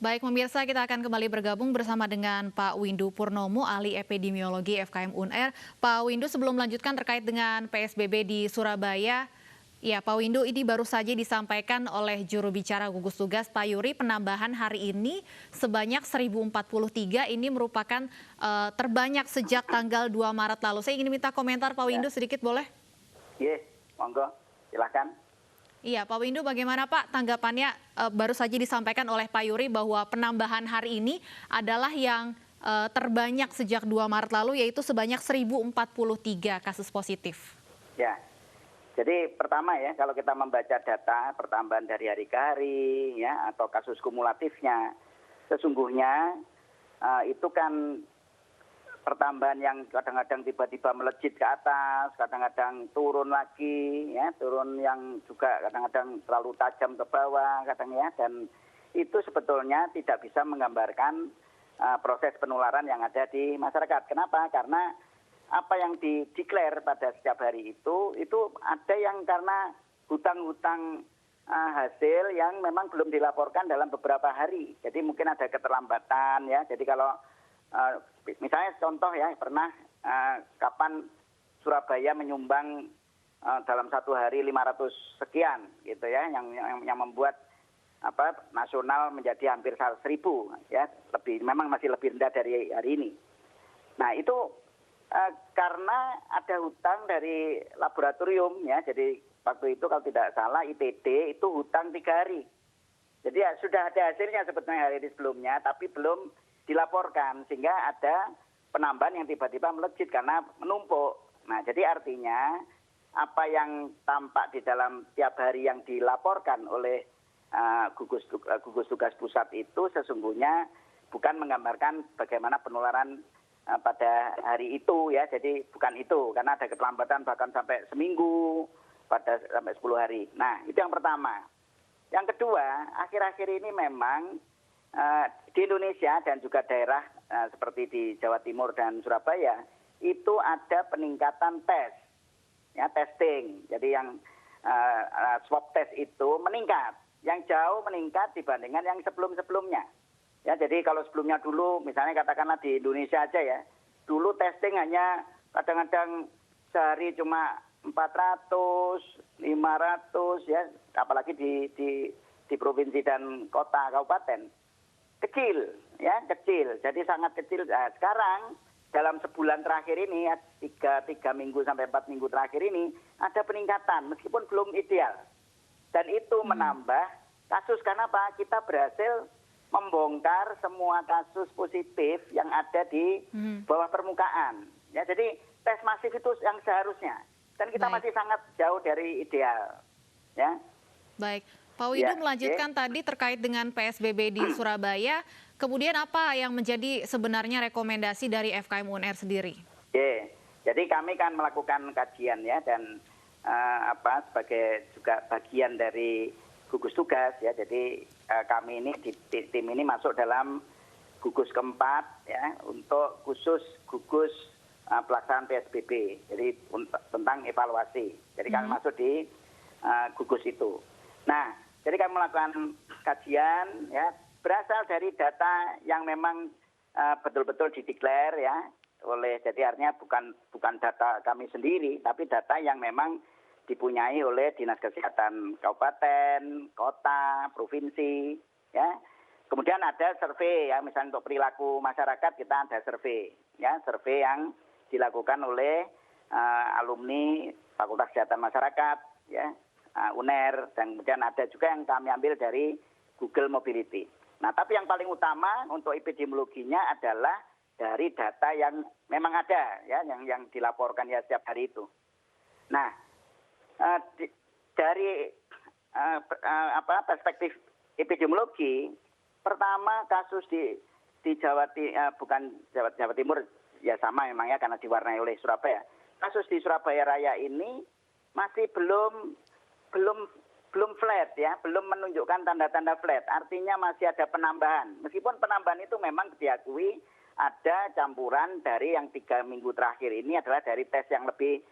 Baik, pemirsa, kita akan kembali bergabung bersama dengan Pak Windu Purnomo, ahli epidemiologi FKM UNR. Pak Windu, sebelum melanjutkan terkait dengan PSBB di Surabaya, ya Pak Windu, ini baru saja disampaikan oleh juru bicara gugus tugas Pak Yuri, penambahan hari ini sebanyak 1.043, ini merupakan terbanyak sejak tanggal 2 Maret lalu. Saya ingin minta komentar Pak Windu sedikit, boleh? Iya, monggo, silakan. Iya, Pak Windu, bagaimana Pak tanggapannya baru saja disampaikan oleh Pak Yuri bahwa penambahan hari ini adalah yang terbanyak sejak 2 Maret lalu, yaitu sebanyak 1.043 kasus positif. Ya, jadi pertama ya, kalau kita membaca data pertambahan dari hari ke hari ya atau kasus kumulatifnya, sesungguhnya itu kan pertambahan yang kadang-kadang tiba-tiba melejit ke atas, kadang-kadang turun lagi, ya turun yang juga kadang-kadang terlalu tajam ke bawah, kadang ya, dan itu sebetulnya tidak bisa menggambarkan proses penularan yang ada di masyarakat. Kenapa? Karena apa yang dideklar pada setiap hari itu ada yang karena hutang-hutang hasil yang memang belum dilaporkan dalam beberapa hari. Jadi mungkin ada keterlambatan ya. Jadi kalau misalnya contoh ya, pernah kapan Surabaya menyumbang dalam satu hari 500 sekian gitu ya, yang membuat nasional menjadi hampir 1.000 ya, memang masih lebih rendah dari hari ini. Nah itu karena ada hutang dari laboratorium ya, jadi waktu itu kalau tidak salah IPD itu hutang 3 hari. Jadi ya, sudah ada hasilnya sebetulnya hari ini sebelumnya, tapi belum dilaporkan, sehingga ada penambahan yang tiba-tiba melejit karena menumpuk. Nah, jadi artinya apa yang tampak di dalam tiap hari yang dilaporkan oleh gugus tugas pusat itu sesungguhnya bukan menggambarkan bagaimana penularan pada hari itu ya. Jadi bukan itu, karena ada keterlambatan bahkan sampai seminggu, sampai 10 hari. Nah, itu yang pertama. Yang kedua, akhir-akhir ini memang di Indonesia dan juga daerah seperti di Jawa Timur dan Surabaya itu ada peningkatan tes, ya testing. Jadi yang swab test itu meningkat, yang jauh meningkat dibandingkan yang sebelum-sebelumnya. Ya, jadi kalau sebelumnya dulu, misalnya katakanlah di Indonesia aja ya, dulu testing hanya kadang-kadang sehari cuma 400, 500 ya, apalagi di provinsi dan kota kabupaten. Kecil, ya kecil, jadi sangat kecil. Nah, sekarang dalam sebulan terakhir ini, ya, 3 minggu sampai 4 minggu terakhir ini, ada peningkatan meskipun belum ideal. Dan itu menambah kasus, karena apa? Kita berhasil membongkar semua kasus positif yang ada di bawah permukaan. Ya, jadi tes masif itu yang seharusnya. Dan kita masih sangat jauh dari ideal. Ya. Baik. Pak Windu melanjutkan tadi terkait dengan PSBB di Surabaya, kemudian apa yang menjadi sebenarnya rekomendasi dari FKM UNR sendiri? Jadi kami kan melakukan kajian ya, dan sebagai juga bagian dari gugus tugas ya, jadi kami ini tim ini masuk dalam gugus keempat ya, untuk khusus gugus pelaksanaan PSBB, jadi tentang evaluasi. Jadi kami masuk di gugus itu. Nah, jadi kami melakukan kajian ya, berasal dari data yang memang betul-betul dideklar ya oleh, jadi artinya bukan data kami sendiri, tapi data yang memang dipunyai oleh Dinas Kesehatan Kabupaten, Kota, Provinsi ya. Kemudian ada survei ya, misalnya untuk perilaku masyarakat kita ada survei ya, survei yang dilakukan oleh alumni Fakultas Kesehatan Masyarakat ya, UNER, dan kemudian ada juga yang kami ambil dari Google Mobility. Nah, tapi yang paling utama untuk epidemiologinya adalah dari data yang memang ada ya, yang dilaporkan ya setiap hari itu. Nah, dari perspektif epidemiologi, pertama kasus di Jawa Timur ya sama memang ya, karena diwarnai oleh Surabaya. Kasus di Surabaya Raya ini masih belum flat ya, belum menunjukkan tanda-tanda flat. Artinya masih ada penambahan. Meskipun penambahan itu memang diakui ada campuran dari yang 3 minggu terakhir ini adalah dari tes yang lebih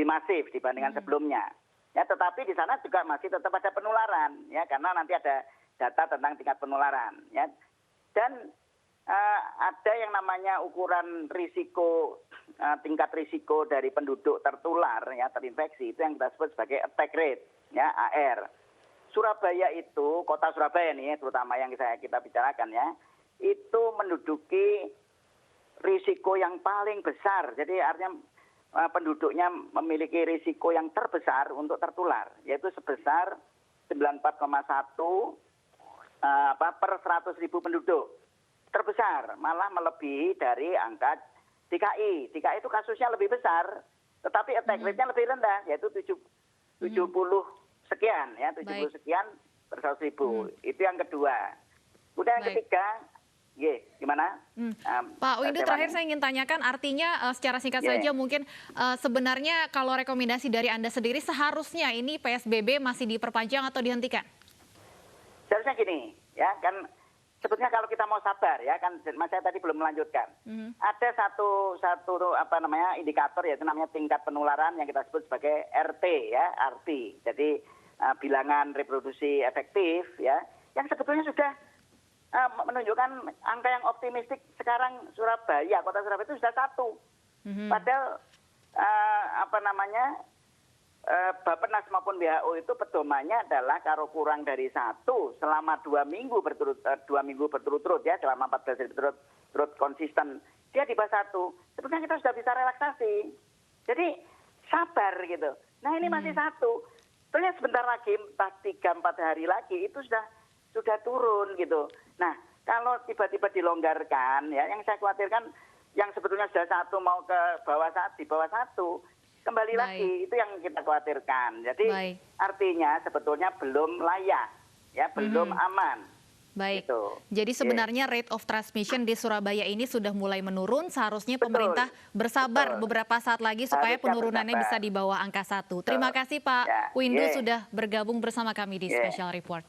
masif dibandingkan sebelumnya. Ya, tetapi di sana juga masih tetap ada penularan ya, karena nanti ada data tentang tingkat penularan ya. ada yang namanya ukuran risiko, tingkat risiko dari penduduk tertular ya terinfeksi, itu yang kita sebut sebagai attack rate ya, AR. Surabaya itu, kota Surabaya nih terutama yang kita bicarakan ya, itu menduduki risiko yang paling besar. Jadi artinya penduduknya memiliki risiko yang terbesar untuk tertular, yaitu sebesar 94,1 per 100.000 penduduk. Terbesar, malah melebihi dari angka DKI. DKI itu kasusnya lebih besar, tetapi attack rate-nya lebih rendah, yaitu 70 sekian ya, 70 sekian per 100.000. Itu yang kedua. Kemudian yang ketiga, gimana? Pak Windu, terakhir saya ingin tanyakan, artinya secara singkat saja mungkin sebenarnya kalau rekomendasi dari Anda sendiri seharusnya ini PSBB masih diperpanjang atau dihentikan? Seharusnya gini, ya kan sebetulnya kalau kita mau sabar ya kan, Mas saya tadi belum melanjutkan. Ada satu indikator yaitu namanya tingkat penularan yang kita sebut sebagai RT ya, RT. Jadi bilangan reproduksi efektif ya, yang sebetulnya sudah menunjukkan angka yang optimistik. Sekarang Surabaya, kota Surabaya itu sudah 1. Padahal Bappenas maupun WHO itu pedomannya adalah kalau kurang dari 1 selama 2 minggu berturut-turut ya, selama 14 hari berturut konsisten, dia di bawah 1. Sebenarnya kita sudah bisa relaksasi. Jadi sabar gitu. Nah ini masih 1. Sebenarnya sebentar lagi, 3-4 hari lagi itu sudah turun gitu. Nah kalau tiba-tiba dilonggarkan ya, yang saya khawatirkan yang sebetulnya sudah 1 mau ke bawah 1, di bawah 1. Kembali lagi, itu yang kita khawatirkan. Jadi artinya sebetulnya belum layak, ya belum aman. Baik, gitu. Jadi sebenarnya rate of transmission di Surabaya ini sudah mulai menurun. Seharusnya pemerintah bersabar beberapa saat lagi supaya penurunannya bisa di bawah angka 1. Terima kasih Pak Windu sudah bergabung bersama kami di Special Report.